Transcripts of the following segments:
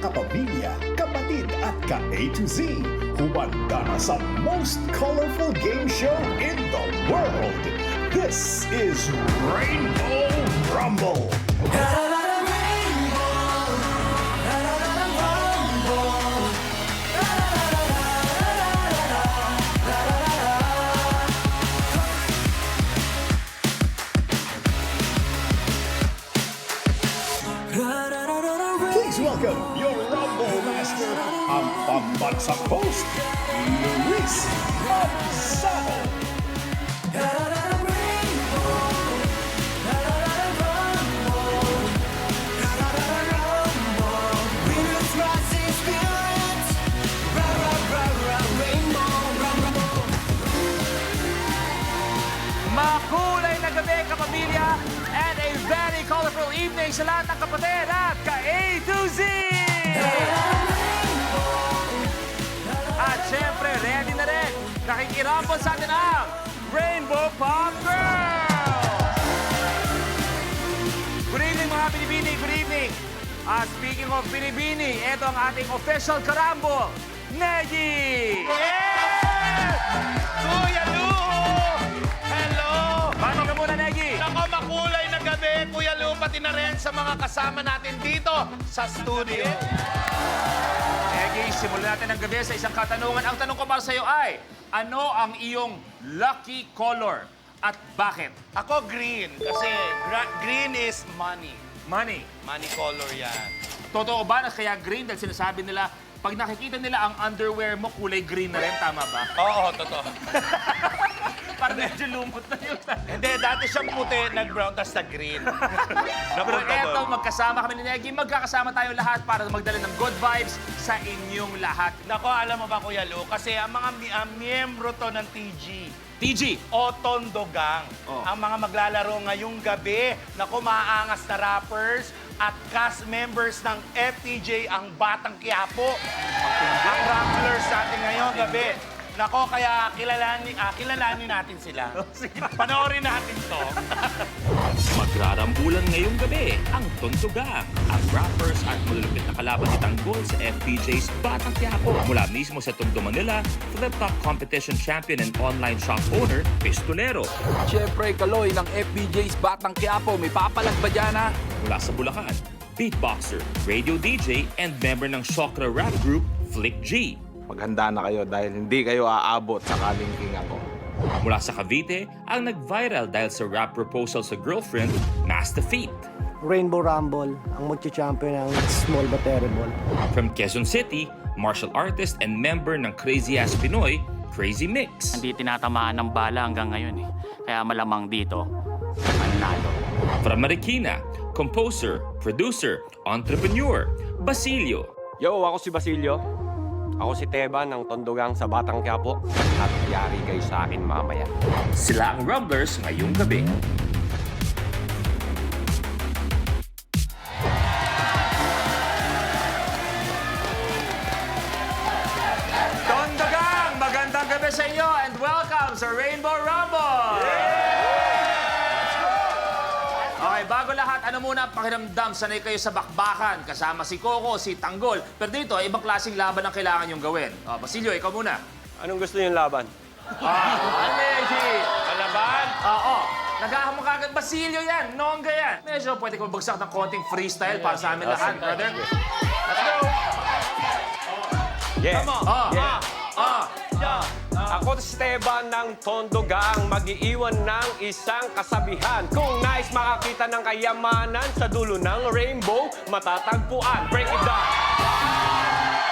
kapamilya, kapatid at ka-A to Z. Humanda na sa most colorful game show in the world. This is Rainbow Rumble. Please welcome your Rumble Master, ang pambansang host, Luis Manzano. Makulay na gabi, kapamilya, and a very colorful evening sa lahat ng kapatid at ka-A to Z! At syempre, ready na rin, nakikirambol sa atin ang Rainbow Pop Girls! Good evening mga Binibini, good evening! Speaking of Binibini, ito ang ating official karambol, Negi! Kuya Lu! Hello! Bati ka muna, Negi! Nako, makulay na gabi, Kuya Lu, pati na rin sa mga kasama natin dito sa studio. Negi, simulan natin ang gabi sa isang katanungan. Ang tanong ko para sa'yo ay, ano ang iyong lucky color at bakit? Ako green, kasi green is money. Money. Money color yan. Totoo ba na kaya green dahil sinasabi nila, pag nakikita nila ang underwear mo, kulay green na rin, tama ba? Oo, totoo. Parang medyo lumot na yun. Hindi, dati siyang puti, nag-brown, tapos nag-green. Pero Napunta eto, doon. magkasama kami ni Negi, magkakasama tayo lahat para magdala ng good vibes sa inyong lahat. Nako, alam mo ba, Kuya Lu, kasi ang mga miyembro to ng TG, TG, o Tondogang. Oh. Ang mga maglalaro ngayong gabi. Naku, maaangas na rappers at cast members ng FTJ ang Batang Quiapo. Ang Ramblers natin ngayong gabi. Nako, kaya kilalanin natin sila. Panoorin natin to. Magrarambulan ngayong gabi ang Tondogang, ang rappers at malulupit na kalaban ni Tanggol sa FPJ's Batang Quiapo. Mula mismo sa Tondo, Manila, flip-top competition champion and online shop owner, Pistolero. Siyempre, Kaloy ng FPJ's Batang Quiapo. May papalag ba dyan, ha? Mula sa Bulacan, beatboxer, radio DJ, and member ng Shokra rap group, Flick G. Maghanda na kayo dahil hindi kayo aabot sa kalingkingan ko. Mula sa Cavite, ang nag-viral dahil sa rap proposal sa girlfriend, Master Feet. Rainbow Rumble, ang magcha-champion ng Small but Terrible. From Quezon City, martial artist and member ng Crazy Ass Pinoy, Crazy Mix. Hindi tinatamaan ng bala hanggang ngayon eh. Kaya malamang dito, manalo. From Marikina, composer, producer, entrepreneur, Basilio. Yo, ako si Basilio. Ako si Teba ng Tondogang sa Batang Quiapo. At yari kayo sa akin mamaya. Sila ang Rumblers ngayong gabi. Tondogang, magandang gabi sa inyo and welcome sa Rainbow Rumble! Okay, bago lahat, ano muna ang pakiramdam? Sanay kayo sa bakbakan, kasama si Coco, si Tanggol. Pero dito, ibang klaseng laban ang kailangan yung gawin. Basilio, ikaw muna. Anong gusto niyong laban? Negi! Palaban! Oo. Naghahamon ka agad. Basilio yan. Nongga yan. Medyo pwede ko magbagsak ng konting freestyle para sa amin lahat, brother. Let's go! Yeah. Yeah. Ako si Teba ng Tondogang, mag-iiwan ng isang kasabihan. Kung nais makakita ng kayamanan sa dulo ng rainbow, matatagpuan. Break it down.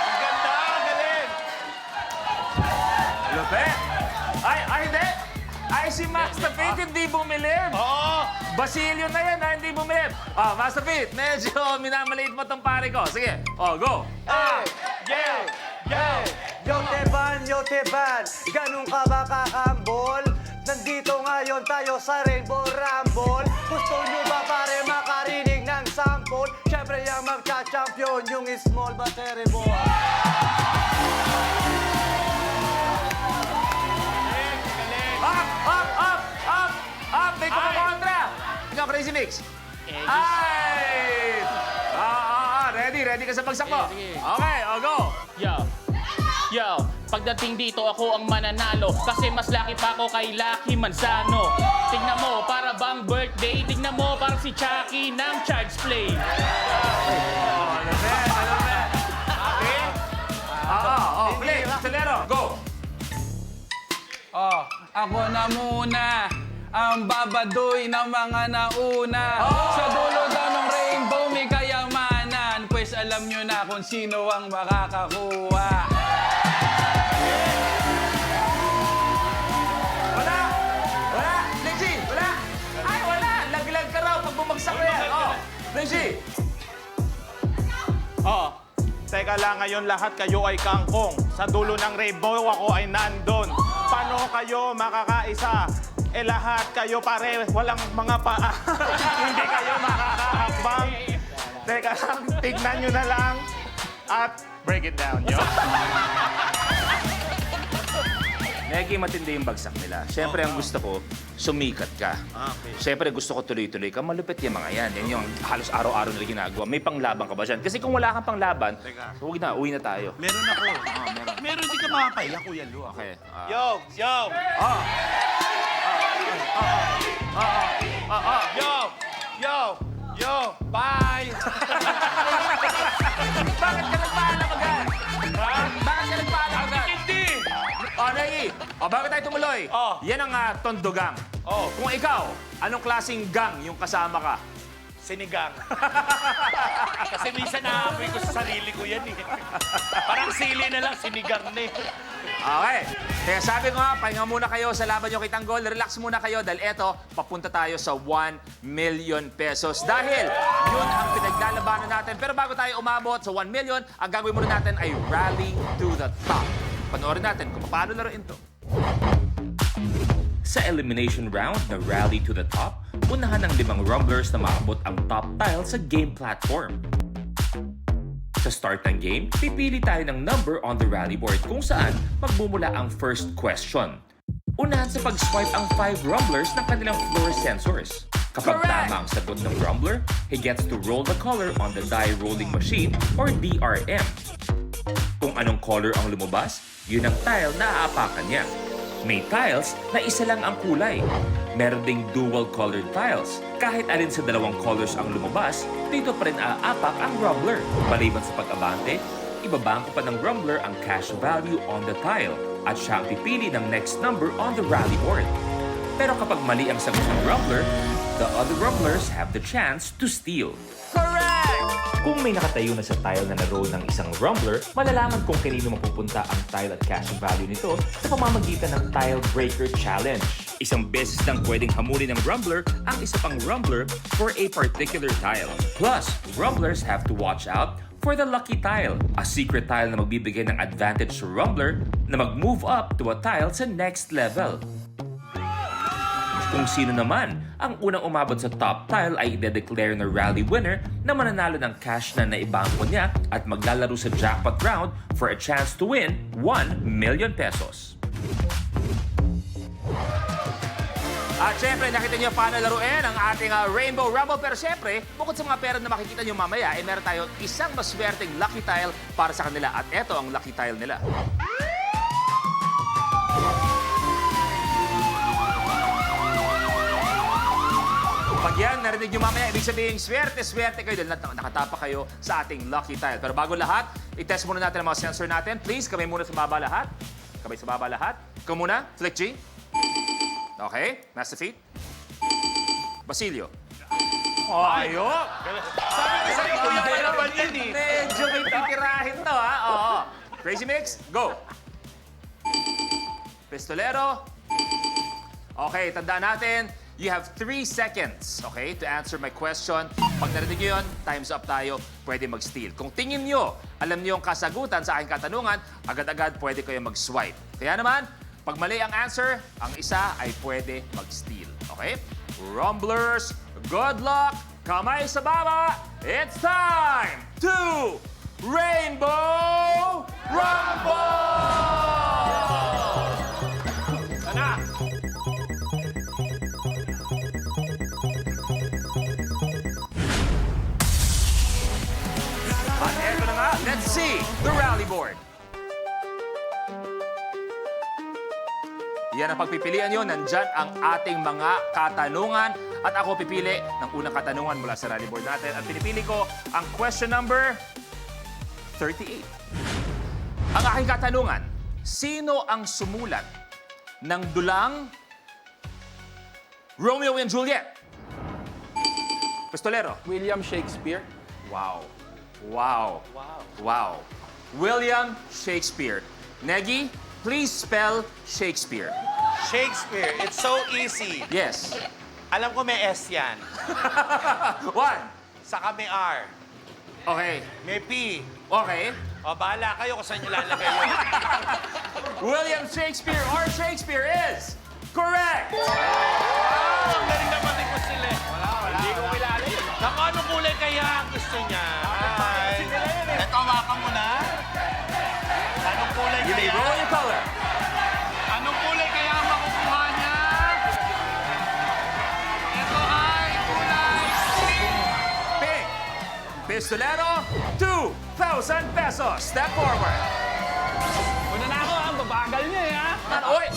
Ang ganda, ang galing! Lupet! Ay, hindi! Ay, si Master Pete hindi bumilib! Oo! Basilio na yan, hindi bumilib! Master Pete, medyo minamaliit mo tong pare ko. Sige, go! Yeah! Yeah! Yo Teban, ganun ka ba kakambol? Nandito ngayon tayo sa Rainbow Rumble. Gusto nyo ba pare makarinig ng sample? Siyempre yung magka-champion, yung Small but Terrible. Up! May kumakontra! Ikaw, Crazy Mix. Ay! Ready, ready ka sa bagsak mo? Sige. Okay, go! Yo, pagdating dito ako ang mananalo kasi mas laki pa ako kay Lucky Manzano. Tingnan mo, para bang birthday. Tingnan mo, parang si Chucky ng Child's Play. Okay? Play, Solero, go! Oh, ako na muna ang babadoy ng mga nauna. Sa dulo daw ng rainbow may kayamanan. Pues alam nyo na kung sino ang makakakuha. Wala! Lexi, wala! Ay, wala! Laglag ka raw pag bumagsak na yan. Lexi! Teka lang, ngayon lahat kayo ay kangkong. Sa dulo ng rainbow ako ay nandun. Paano kayo makakaisa? Lahat kayo pare, walang mga paa. Hindi kayo makakahakbang. Teka lang, tignan nyo na lang. At break it down, yo. Naging matindi yung bagsak nila. Siyempre, ang gusto ko, sumikat ka. Siyempre, gusto ko tuloy-tuloy ka. Malupit yung mga yan. Yan yung halos araw-araw nila ginagawa. May panglaban ka ba dyan? Kasi kung wala kang panglaban, huwag na, uwi na tayo. Meron ako. Meron di ka makapaya, Kuya Lu. Okay. Yo! Bye! Bakit ka nagpaalam agad? Bakit ka nagpaalam agad? Hindi! Nai, bago tayo tumuloy, yan ang tondogang. Kung ikaw, anong klaseng gang yung kasama ka? Sinigang. Kasi minsan naamoy ko sa sarili ko yan eh. Parang sili na lang, sinigang na eh. Okay. Kaya sabi ko nga, pahinga muna kayo sa laban nyo kay Tanggol. Relax muna kayo dahil eto, papunta tayo sa 1 million pesos. Dahil yun ang pinaglalabanan natin. Pero bago tayo umabot sa 1 million, ang gagawin muna natin ay rally to the top. Panoorin natin kung paano laruin to. Sa elimination round na Rally to the Top, unahan ng 5 rumblers na maabot ang top tile sa game platform. Sa start ng game, pipili tayo ng number on the rally board kung saan magbumula ang first question. Unahan sa pag-swipe ang 5 rumblers ng kanilang floor sensors. Kapag tama ang sagot ng rumbler, he gets to roll the color on the die rolling machine or DRM. Kung anong color ang lumabas, yun ang tile na aapakan niya. May tiles na isa lang ang kulay. Meron ding dual-colored tiles. Kahit alin sa 2 colors ang lumabas, dito pa rin aapak ang rumbler. Maliban sa pag-abante, ibabangko pa ng rumbler ang cash value on the tile at siya ang pipili ng next number on the rally board. Pero kapag mali ang sagot ng rumbler, the other rumblers have the chance to steal. Kung may nakatayo na sa tile na na-roll ng isang rumbler, malalaman kung kanino mapupunta ang tile at cash value nito sa pamamagitan ng Tile Breaker Challenge. Isang beses lang pwedeng hamulin ng rumbler ang isa pang rumbler for a particular tile. Plus, rumblers have to watch out for the lucky tile, a secret tile na magbibigay ng advantage sa rumbler na mag-move up to a tile sa next level. Kung sino naman ang unang umabot sa top tile ay ide-declare na rally winner na mananalo ng cash na naibangko niya at maglalaro sa jackpot round for a chance to win 1 million pesos. At syempre, nakita niyo paano laruin ang ating Rainbow Rumble. Pero syempre, bukod sa mga pera na makikita niyo mamaya, meron tayong isang maswerteng lucky tile para sa kanila. At eto ang lucky tile nila. Pag yan, narinig nyo mamaya, ibig sabihin, swerte-swerte kayo dahil nakatapa kayo sa ating lucky tile. Pero bago lahat, i-test muna natin ang mga sensor natin. Please, kamay muna sa baba lahat. Kamay sa baba lahat. Ikaw muna, Flick G. Okay, Master Feet. Basilio. Ayok! Sabi ko sa'yo, Kuya, kalaban yan eh. Medyo may titirahin to, ha? Oo. Crazy Mix, go! Pistolero. Okay, tandaan natin, you have 3 seconds, okay, to answer my question. Pag narinig nyo yun, time's up tayo, pwede mag-steal. Kung tingin nyo, alam nyo yung kasagutan sa aking katanungan, agad-agad pwede kayo mag-swipe. Kaya naman, pag mali ang answer, ang isa ay pwede mag-steal. Okay? Rumblers, good luck! Kamay sa baba! It's time to Rainbow Rumble! Sana! At C, the rally board. Yan ang pagpipilian nyo. Nandyan ang ating mga katanungan. At ako pipili ng unang katanungan mula sa rally board natin. At pinipili ko ang question number 38. Ang aking katanungan, sino ang sumulat ng dulang Romeo and Juliet? Pistolero. William Shakespeare. Wow. Wow. Wow. William Shakespeare. Negi, please spell Shakespeare. Shakespeare, it's so easy. Yes. Alam ko may S yan. 1. Saka may R. Okay. May P. Okay. O, bahala kayo kung saan nyo lalagay yun. William Shakespeare or Shakespeare is correct! Ang galing naman ni Kusile. Hindi ko kilala yun. Naku, anong kulay kaya ang gusto niya? Ay. Ito, hawakan mo na. Anong kulay You may kaya? roll your color. Anong kulay kaya ang makukuha niya? Ito ay kulay Pink. Pistolero, 2,000 pesos. Step forward. Una na ako, ang babagal niya eh, ha? Oy!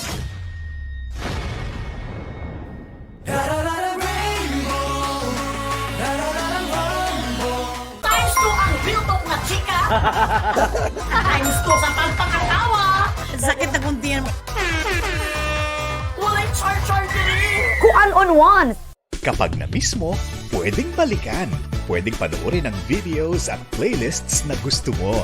Times 2 ang biltong na chika. Times 2 sa pagpakatawa. Sakit na kundi yan. Walay char-char din. Kuan on one. Kapag na-miss mo, pwedeng balikan. Pwedeng panoorin ang videos at playlists na gusto mo.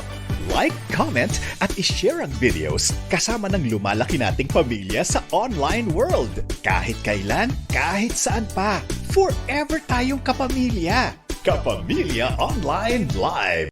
Like, comment, at ishare ang videos kasama ng lumalaki nating pamilya sa online world. Kahit kailan, kahit saan pa. Forever tayong kapamilya. Kapamilya Online Live.